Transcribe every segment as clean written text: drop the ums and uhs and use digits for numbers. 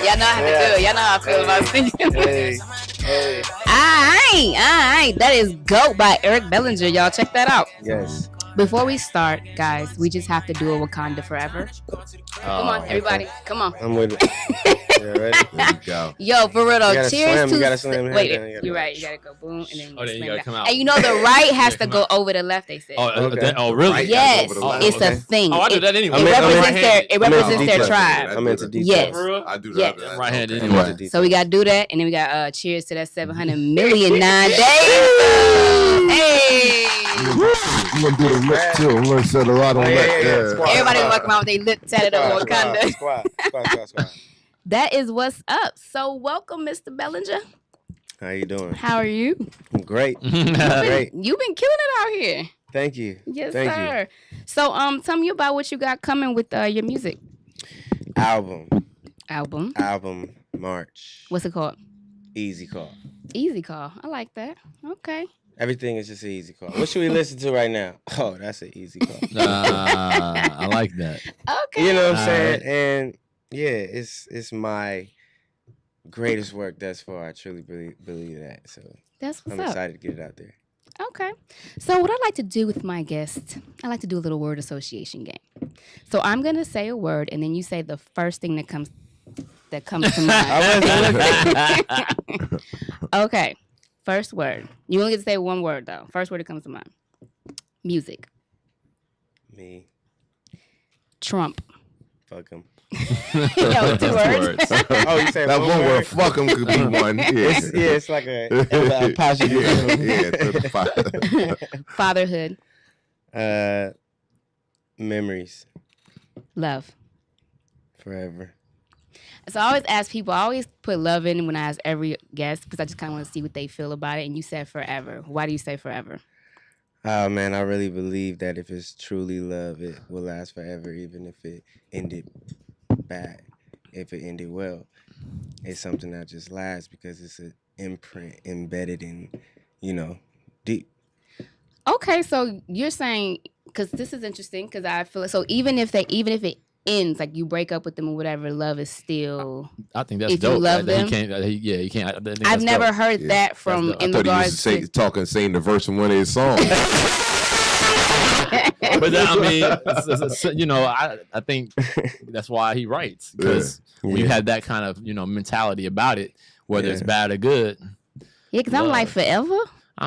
Y'all know how to do it. Y'all know how I feel about singing. Hey. Alright. That is Goat by Eric Bellinger. Y'all check that out. Yes. Before we start, guys, we just have to do a Wakanda Forever. Come on, everybody. Okay. Come on. I'm with it. Yeah, ready? There you go. Yo, for real though, cheers to... You gotta slam. Wait, you're right. You gotta go boom, and then you gotta come out. And you know the right has to go over the left, they said. Oh, really? Right. Yes, Over it's a thing. Oh, I do that anyway. It represents their tribe. I'm into detail. Yes. I do that. Yes. Right hand Okay. anyway. So we gotta do that, and then we got cheers to that 700 million 9 days. Hey. You gonna do the lip too? I'm gonna set a lot on that. Yeah. Everybody walking around with their lip tatted up Wakanda. Squad. That is what's up. So welcome, Mr. Bellinger. How you doing? How are you? I'm great. Great. You've been killing it out here. Thank you. Yes, Thank sir. So tell me about what you got coming with your music. Album March. What's it called? Easy call. Easy Call. I like that. Okay. Everything is just an easy call. What should we listen to right now? Oh, that's an easy call. I like that. Okay. You know what I'm saying? And yeah, it's my greatest work thus far. I truly believe that. So That's what's I'm up. excited to get it out there. Okay. So what I like to do with my guests, I like to do a little word association game. So I'm gonna say a word, and then you say the first thing that comes to mind. Okay. First word. You only get to say one word though. First word that comes to mind. Music. Me. Trump. Fuck him. That was 2 words. Oh, you said That one one word? word, fuck him, could be one. Yeah, It's like a apostrophe. Fatherhood. Memories. Love. Forever. So I always ask people, I always put love in when I ask every guest because I just kind of want to see what they feel about it. And you said forever. Why do you say forever? Oh, man, I really believe that if it's truly love, it will last forever, even if it ended bad. If it ended well, it's something that just lasts because it's an imprint embedded in, deep. Okay, so you're saying, because this is interesting, because I feel so even if it ends, like you break up with them or whatever, love is still. I think that's if dope. You love them. He can't. I've never heard that from in regards to saying the verse in one of his songs. But I mean, I think that's why he writes, because when you have that kind of mentality about it, whether it's bad or good. Yeah, because I'm like forever.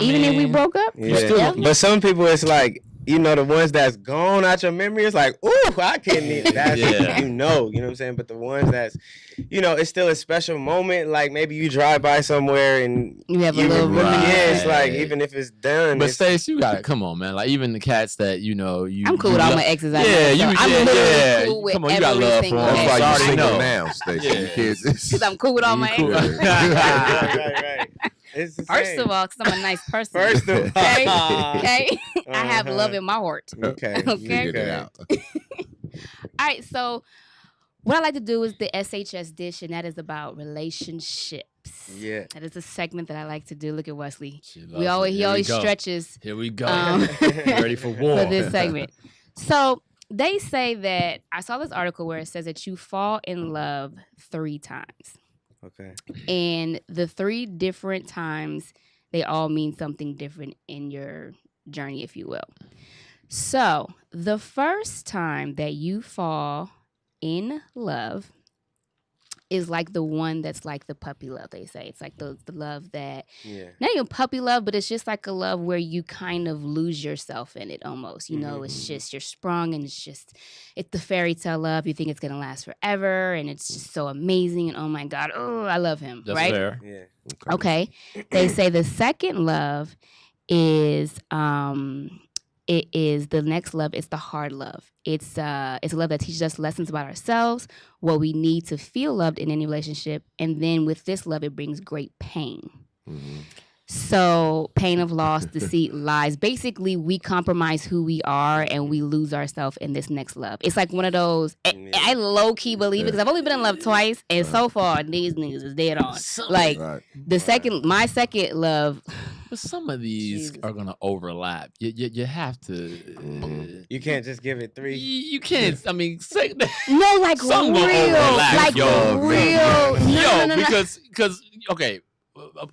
Even if we broke up. Yeah. But some people, it's like. The ones that's gone out your memory, it's like, ooh, I can't even, that's, you know what I'm saying? But the ones that's, it's still a special moment. Like maybe you drive by somewhere and you have a little it's like, even if it's done. But Stace, you got it. Come on, man. Like even the cats that, I'm cool with all my exes. I'm literally cool with come on, you got love for them. That's why you single know. now, Stacy. Because I'm cool with all my exes. Right. First of all, because I'm a nice person. First of all. Okay. I have love in my heart. Okay. All right, so what I like to do is the SHS dish, and that is about relationships. Yeah. That is a segment that I like to do. Look at Wesley. He always stretches. Here we go. Ready for war. For this segment. So they say that, I saw this article where it says that you fall in love 3 times. Okay. And the 3 different times, they all mean something different in your journey, if you will. So the first time that you fall in love is like the one that's like the puppy love, they say. It's like the love that, not even puppy love, but it's just like a love where you kind of lose yourself in it almost. It's just, you're sprung and it's the fairy tale love. You think it's going to last forever and it's just so amazing. And oh my God, I love him. That's right? fair. Yeah. Okay. They say the second love is, it is the next love. It's the hard love. It's a love that teaches us lessons about ourselves, what we need to feel loved in any relationship. And then with this love, it brings great pain. Mm-hmm. So pain of loss, deceit, lies. Basically, we compromise who we are and we lose ourselves in this next love. It's like one of those, I low-key believe it because I've only been in love twice. And so far, these niggas is dead on. Like, my second love... But some of these are gonna overlap. You have to. You can't just give it 3. You can't. I mean, no, like real, like real. because okay,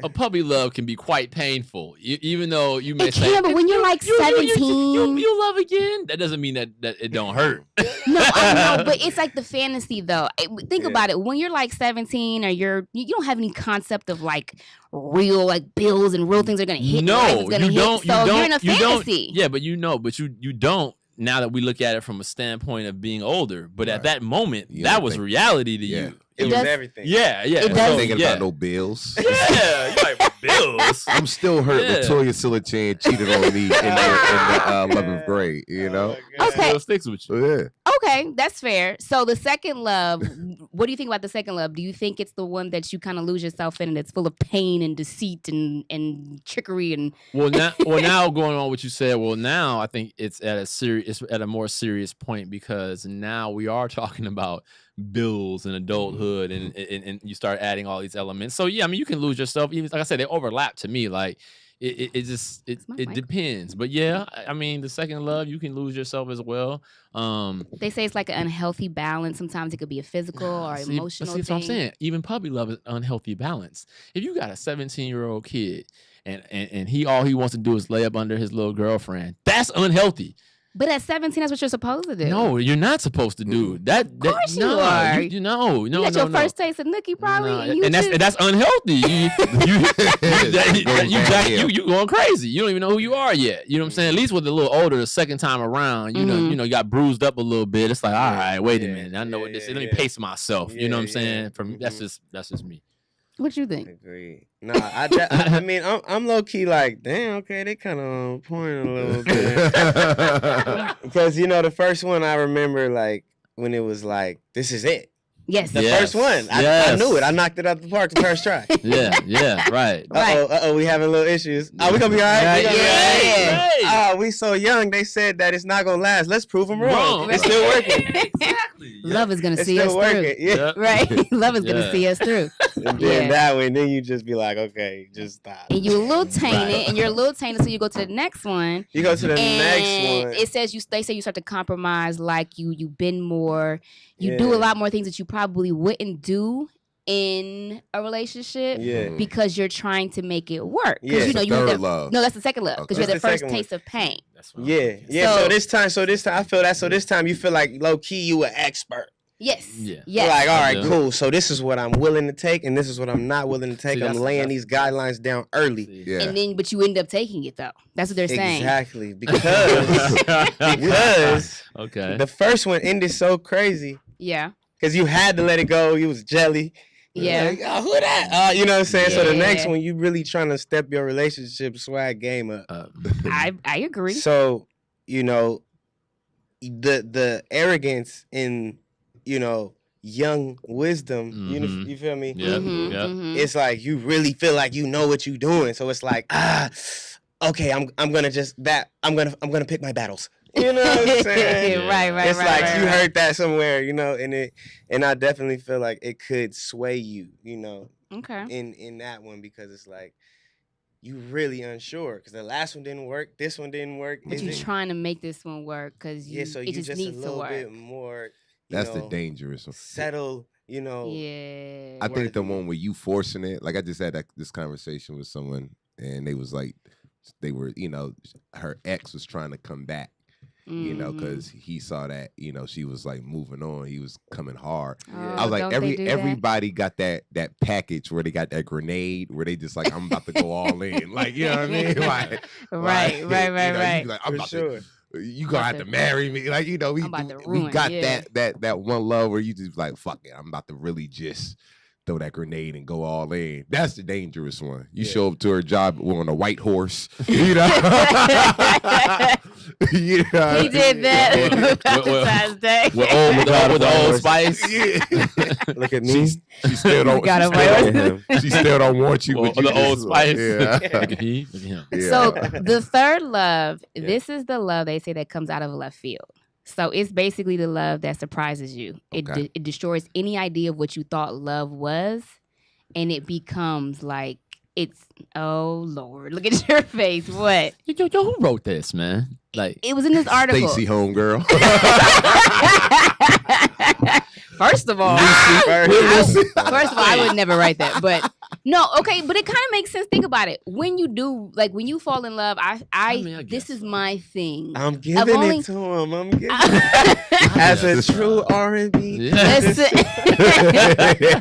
a puppy love can be quite painful, even though you may It say, can, but when you're like 17, you love again. That doesn't mean that it don't hurt. No, I know, but it's like the fantasy though. Think about it. When you're like 17, or you don't have any concept of like real like bills and real things are gonna hit. No, you don't. So you're in a fantasy. Yeah, but you don't. Now that we look at it from a standpoint of being older, but at that moment, that was reality to you. It was everything. Yeah. I'm not thinking about no bills. Yeah, you're like, bills. I'm still hurt. Latoya Silachan cheated on me in the 11th grade. You know. Okay. Still sticks with you. Yeah. Okay, that's fair. So the second love, what do you think about the second love? Do you think it's the one that you kind of lose yourself in, and it's full of pain and deceit and trickery and? Well, now going on what you said. Well, now I think it's at a more serious point, because now we are talking about bills and adulthood, and you start adding all these elements. So yeah, I mean, you can lose yourself. Even like I said, they overlap to me. Like it depends. But yeah, I mean, the second love, you can lose yourself as well. They say it's like an unhealthy balance. Sometimes it could be a physical or emotional thing. That's what I'm saying. Even puppy love is unhealthy balance. If you got a 17-year-old kid and all he wants to do is lay up under his little girlfriend, that's unhealthy. But at 17, that's what you're supposed to do. No, you're not supposed to do that. Of course you are. You got your first taste of nookie probably, and that's unhealthy. You going crazy. You don't even know who you are yet. You know what I'm saying? At least with a little older, the second time around, you got bruised up a little bit. It's like, all right, wait a minute, I know what this is. Let me pace myself. You know what I'm saying? That's just me. What you think? Agree. Nah, I mean, I'm low key like, damn, okay, they kind of on point a little bit. Because, the first one I remember, like, when it was like, this is it. Yes. The first one. I knew it. I knocked it out the park the first try. Yeah, right. Uh-oh, we having little issues. Oh, we gonna be all right? Yeah. Oh, we so young, they said that it's not gonna last. Let's prove them wrong. It's still working. Exactly. Love is gonna It's see us still working. through. Yeah. Right? Love is gonna see us through. And then that way, then you just be like, okay, just stop. And you're a little tainted, and you're a little tainted, so you go to the next one. You go to the next one. It says they say you start to compromise, like you bend more. You do a lot more things that you probably wouldn't do in a relationship because you're trying to make it work. Yeah, you love. No, that's the second love, because you had the first taste of pain. Yeah. So this time I feel that. So this time you feel like low key you an expert. Yes. Yeah. Yes. Like, all right, cool. So this is what I'm willing to take, and this is what I'm not willing to take. I'm laying these guidelines down early. Yeah. And then, but you end up taking it though. That's what they're saying. Exactly. Because okay. The first one ended so crazy. Yeah. Because you had to let it go. You was jelly. Yeah. Like, oh, who that? You know what I'm saying? Yeah. So the next one, you really trying to step your relationship swag game up. I agree. So, the arrogance in, young wisdom, you feel me? Yeah. It's like you really feel like you know what you're doing. So it's like, okay, I'm gonna pick my battles. You know what I'm saying? Right. It's like you heard that somewhere, and I definitely feel like it could sway you, Okay. In that one, because it's like you really unsure because the last one didn't work, this one didn't work. But you're trying to make this one work because so it just needs a little to work. bit more. That's the dangerous one. Settle, Yeah. I think the one where you forcing it, like I just had this conversation with someone, and they was like, her ex was trying to come back. Because he saw that, she was like moving on. He was coming hard. I was like, everybody got that package where they got that grenade where they just like, I'm about to go all in. Like, you know what I mean? Like, right. You like, I'm about to, you gonna have to marry me. Like, we got that one love where you just like, fuck it, I'm about to really just throw that grenade and go all in. That's the dangerous one. You show up to her job on a white horse. He did that. Valentine's Day. With the Old Spice. Look at me. She still don't. She still don't want you. With the Old Spice. Yeah. Look at him. Yeah. So the third love, this is the love they say that comes out of left field. So it's basically the love that surprises you. Okay. It destroys any idea of what you thought love was, and it becomes like it's, oh Lord, look at your face. What? Yo, who wrote this, man? Like, it was in this article. Staci homegirl. First of all, first of all, I would never write that. But no, okay, but it kind of makes sense. Think about it. When you do, like when you fall in love, I this is my thing. I'm giving it to him. I'm giving it. As a true R&B. Yeah.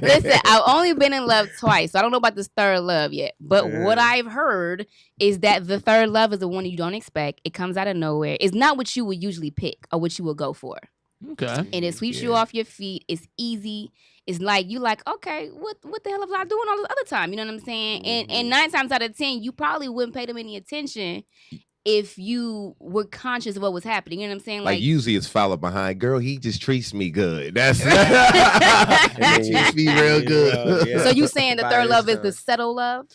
Listen, I've only been in love twice, so I don't know about this third love yet. But what I've heard is that the third love is the one you don't expect. It comes out of nowhere. It's not what you would usually pick or what you would go for. Okay. And it sweeps you off your feet. It's easy. It's like you like, okay, what the hell was I doing all this other time? You know what I'm saying? And 9 times out of 10, you probably wouldn't pay them any attention if you were conscious of what was happening. You know what I'm saying? Like usually it's followed behind, girl, he just treats me good. That's He treats me real good. Yeah. So you saying the third love is the settle love?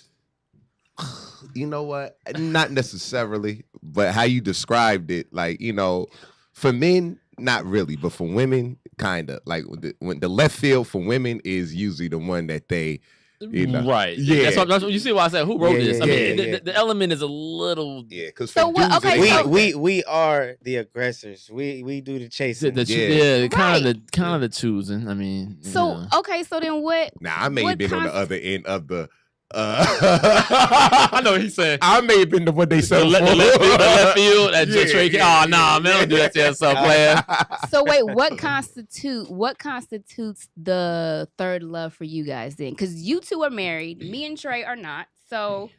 You know what? Not necessarily, but how you described it, like, you know, for men, not really, but for women, kind of. Like when the left field for women is usually the one that they, you know, right. Yeah. That's what you see why I said who wrote Yeah, this. I yeah, mean, yeah. the element is a little. yeah, because So what- dudes, okay, they- so- We are the aggressors. We do the chasing. Kind of the choosing. I mean, So okay, so then what? now I may have what been on the const- other end of the. I know what he's saying. I may have been the one they The said. left field at Yeah, Trey. yeah, Oh nah, man, don't do that to yourself, player. So wait, what constitutes the third love for you guys then? Because you two are married, me and Trey are not. So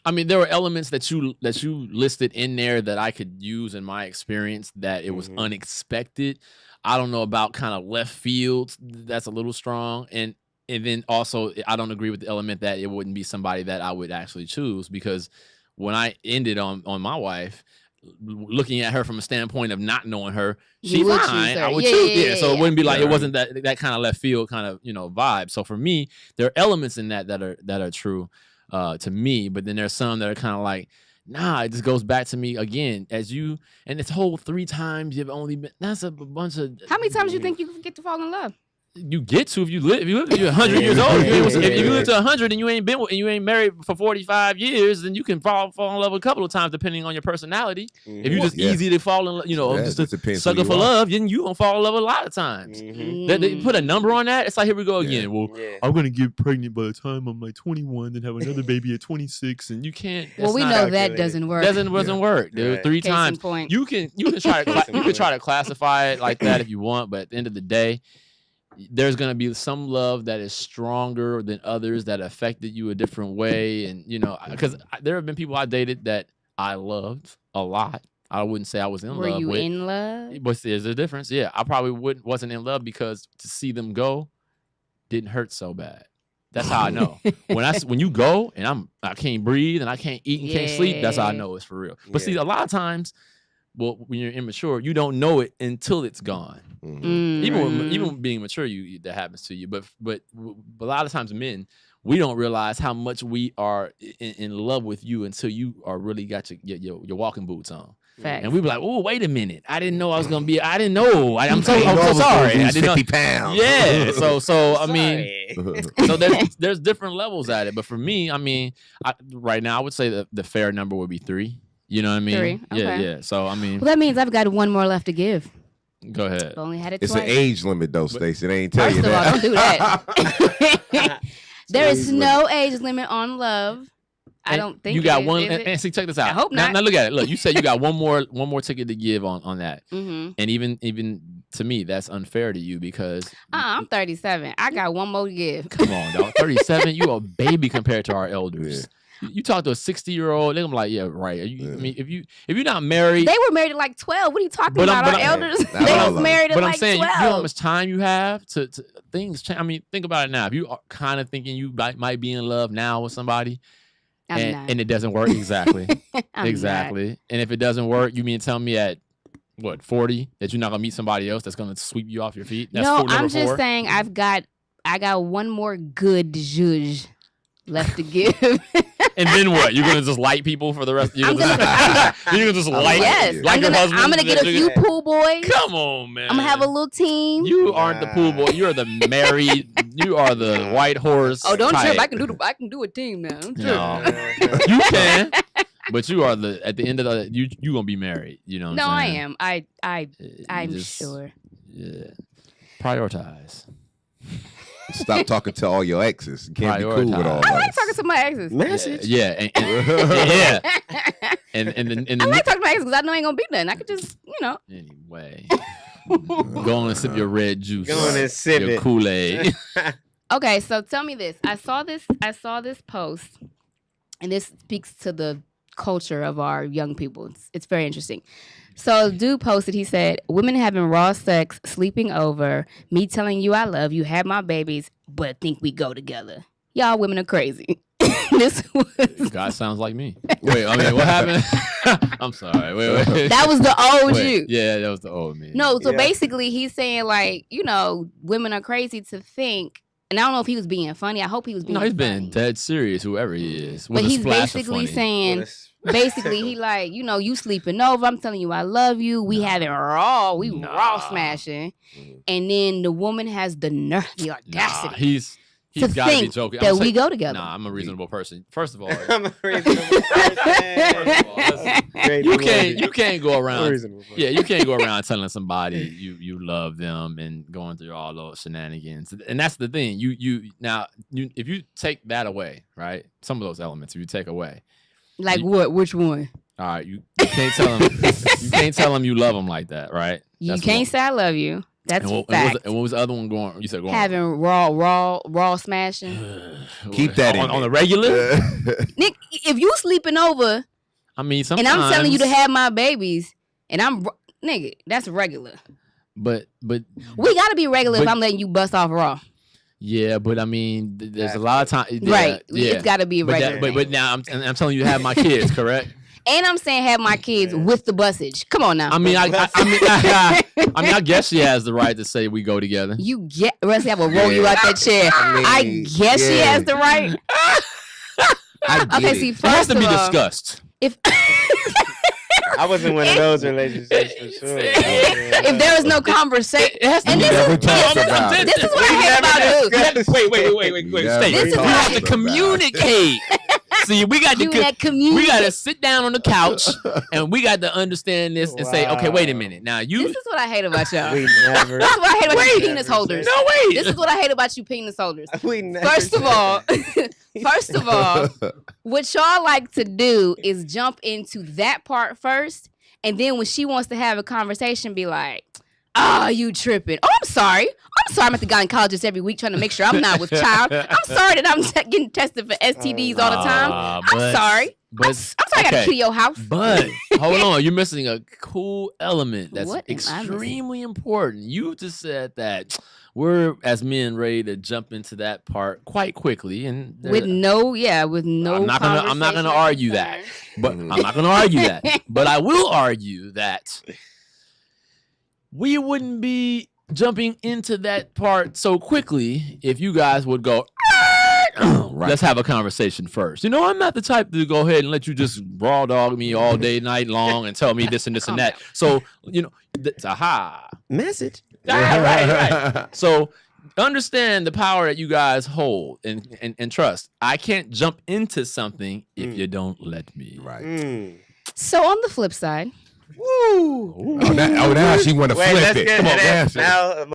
I mean, there were elements that you listed in there that I could use in my experience that it was unexpected. I don't know about kind of left field. That's a little strong. And then also, I don't agree with the element that it wouldn't be somebody that I would actually choose, because when I ended on my wife, looking at her from a standpoint of not knowing her, You she's would choose fine. her. I would Yeah, choose. yeah, yeah, So it yeah. wouldn't be like it Yeah. wasn't that kind of left field kind of vibe. So for me, there are elements in that are true to me, but then there's some that are kind of like, nah, it just goes back to me again as you and this whole 3 times you've only been. That's a bunch of. how many times you think you can get to fall in love? You get to if you're 100 years old. If you live to 100 and you ain't married for 45 years, then you can fall in love a couple of times depending on your personality. If you're just Yeah. easy to fall in love, Yeah, just it a depends who sucker you for are. love, then you gonna fall in love a lot of times. They put a number on that. It's like, here we go again. Well, I'm gonna get pregnant by the time I'm like 21, then have another baby at 26, and you can't. Well, we know that doesn't work. doesn't work, dude. Right. 3 Case in times. point. You can try to classify it like that if you want, but at the end of the day, there's going to be some love that is stronger than others that affected you a different way. And, because there have been people I dated that I loved a lot. I wouldn't say I was in Were love you with. in love? But there's a difference. Yeah, I probably wasn't in love because to see them go didn't hurt so bad. That's how I know. When you go and I can't breathe and I can't eat and can't sleep, that's how I know it's for real. But see, a lot of times, when you're immature, you don't know it until it's gone. Even being mature, that happens to you. But a lot of times, men, we don't realize how much we are in love with you until you are really got your walking boots on. Facts. And we be like, oh, wait a minute, I didn't know I was gonna be. I didn't know. I'm so sorry. I didn't know. 50 pounds. Yeah. So I mean, so there's different levels at it. But for me, I mean, right now I would say the fair number would be 3. You know what I mean? 3. Okay. Yeah. So I mean, Well, that means I've got one more left to give. go ahead. I've only had it It's twice. an age limit though, Stacy. They ain't tell First you of all, that. don't do that. There is age no age limit on love. I And don't think you got it is, one. is it? And see, check this out. I hope not. Now look at it. Look, you said you got one more ticket to give on that. Mm-hmm. And even to me, that's unfair to you because I'm 37. I got one more to give. come on, dog. 37, you a baby compared to our elders. You talk to a 60-year-old, they're gonna be like, yeah, right. I mean, if you're not married, They were married at like 12. What are you talking But about? I'm- Our but elders, I'm- they but was married at but like I'm saying, 12. you know how much time you have to things change. I mean, think about it now. If you are kind of thinking you might be in love now with somebody, I'm not. and it doesn't work, exactly, I'm exactly. And if it doesn't work, you mean tell me at what 40 that you're not gonna meet somebody else that's gonna sweep you off your feet? That's No, number I'm just 4. saying I got one more good zhuzh left to give. And then what? You're gonna just light people for the rest? You're gonna just light? Yes, like your husband? I'm gonna get a few pool boys. Come on, man. I'm gonna have a little team. You aren't the pool boy. You are the married. You are the white horse. Oh, don't type. trip. I can do a team now. Don't trip. No. You can, but you are at the end of the you gonna be married. You know? What No, I'm I saying? am. You I'm just- sure. Yeah. Prioritize. Stop talking to all your exes. You can't be cool with all I like us. talking to my exes. Message. Yeah, yeah. And I like talking to my exes because I know ain't gonna be nothing. I could just, anyway, go on and sip your red juice. Go on and sip your it. Kool-Aid. Okay, so tell me this. I saw this post, and this speaks to the culture of our young people. It's very interesting. So a dude posted, he said, women having raw sex, sleeping over, me telling you I love you, have my babies, but think we go together. Y'all women are crazy. This was God sounds like me. Wait, I mean, what happened? I'm sorry. Wait. that was the old Wait, you. yeah, that was the old me. No, so Yeah. basically he's saying like, women are crazy to think, and I don't know if he was being funny. I hope he was being No, he's funny. been dead serious, whoever he is. But with a he's splash of basically funny. saying, basically he like, you sleeping over, I'm telling you I love you, we having raw, we raw smashing, and then the woman has the nerve, the audacity he's to got to be think joking. that we go together. Nah, I'm a reasonable person. First of all, I'm a reasonable person. you can't go around. Reasonable person. Yeah, you can't go around telling somebody you love them and going through all those shenanigans. And that's the thing. If you take that away, right? Some of those elements, if you take away, Like what? Which one? all right, you can't tell them. You can't tell them you love them like that, right? You That's can't one. say I love you. That's And fact. what was the other one going? You said going Having raw smashing. Keep that in on there. the regular. Nick, if you sleeping over I mean, and sometimes. I'm telling you to have my babies, and nigga, that's regular. But We gotta be regular if But- I'm letting you bust off raw. yeah, but I mean, there's a lot of time. Yeah, Right. Yeah. It's gotta be But, regular. but now I'm telling you to have my kids, correct? And I'm saying have my kids with the busage. Come on now. I mean, I guess she has the right to say we go together. You get Rusty, I will roll you out that chair. I mean, guess she yeah. has the right. I get Okay, it. see, It has first to of be all, discussed. if I was in one of those relationships for sure. if there is no conversation, It has to and be this never is talked this, about it. this is what I hate about dudes. Wait. Never Stay. This is We what have I- to communicate. See, we got You to in that community. we got to sit down on the couch and we got to understand this and say, okay, wait a Wow. minute. Now This you is what I hate about y'all. We never. This is what I hate about you Wait. penis holders. no wait. This is what I hate about you penis holders. We never. First of said all, what y'all like to do is jump into that part first, and then when she wants to have a conversation, be like, "Oh, you tripping? Oh, I'm sorry. I'm at the gynecologist every week trying to make sure I'm not with child. I'm sorry that I'm getting tested for STDs all the time. I'm sorry. But I'm sorry I got to okay. kill your house." But hold on, you're missing a cool element that's What am I missing? extremely important. You just said that we're as men ready to jump into that part quite quickly, and with no. I'm not gonna conversation argue or that. concern. But I'm not gonna argue that. But I will argue that we wouldn't be jumping into that part so quickly if you guys would go. Right. Let's have a conversation first. I'm not the type to go ahead and let you just raw dog me all day, night long, and tell me this and this and that. So aha. Message. Right. So understand the power that you guys hold and trust. I can't jump into something if you don't let me. Right. Mm. So on the flip side, Woo. Oh, now she want to Wait, flip let's it. get Come on, that. man. Now,